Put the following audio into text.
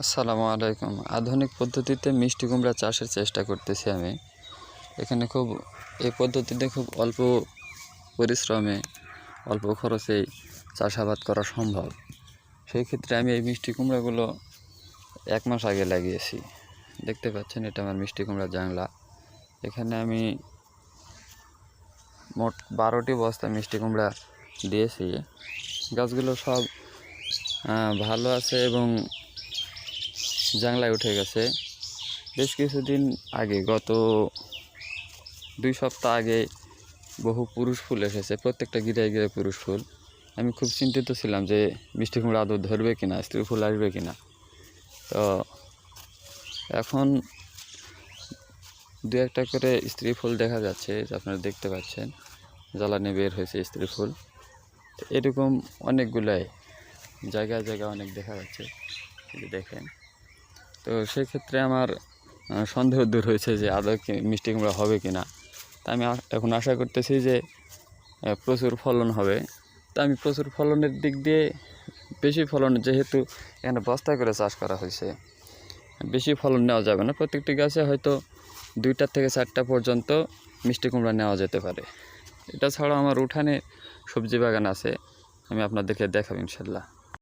আসসালামু আলাইকুম। আধুনিক পদ্ধতিতে মিষ্টি কুমড়া চাষের চেষ্টা করতেছি আমি। এখানে এই পদ্ধতিতে খুব অল্প পরিশ্রমে, অল্প খরচেই চাষাবাদ করা সম্ভব। সেই ক্ষেত্রে আমি এই মিষ্টি কুমড়াগুলো 1 মাস আগে লাগিয়েছি। দেখতে পাচ্ছেন, এটা আমার মিষ্টি কুমড়া জাংলা। এখানে আমি মোট 12টি বস্তা মিষ্টি কুমড়া দিয়েছি। গাছগুলো সব ভালো আছে এবং জাংলায় উঠে গেছে। বেশ কিছুদিন আগে, গত 2 সপ্তাহ আগে বহু পুরুষ ফুল এসেছে, প্রত্যেকটা গিরায় গিরায় পুরুষ ফুল। আমি খুব চিন্তিত ছিলাম যে মিষ্টি কুমড়া আদৌ ধরবে কিনা, স্ত্রী ফুল আসবে কিনা। তো এখন 2-1টা করে স্ত্রী ফুল দেখা যাচ্ছে, আপনারা দেখতে পাচ্ছেন, জ্বালানি বের হয়েছে স্ত্রী ফুল। এরকম অনেকগুলাই জায়গায় জায়গায় অনেক দেখা যাচ্ছে, দেখেন। তো সেক্ষেত্রে আমার সন্দেহ দূর হয়েছে যে আদৌ মিষ্টি কুমড়া হবে কিনা। তা আমি এখন আশা করতেছি যে প্রচুর ফলন হবে। তা আমি প্রচুর ফলনের দিক দিয়ে, বেশি ফলন, যেহেতু এখানে বস্তায় করে চাষ করা হয়েছে, বেশি ফলন নেওয়া যাবে না। প্রত্যেকটি গাছে হয়তো 2টা থেকে 4টা পর্যন্ত মিষ্টি কুমড়া নেওয়া যেতে পারে। এটা ছাড়াও আমার উঠানে সবজি বাগান আছে, আমি আপনাদেরকে দেখাবো ইনশাল্লাহ।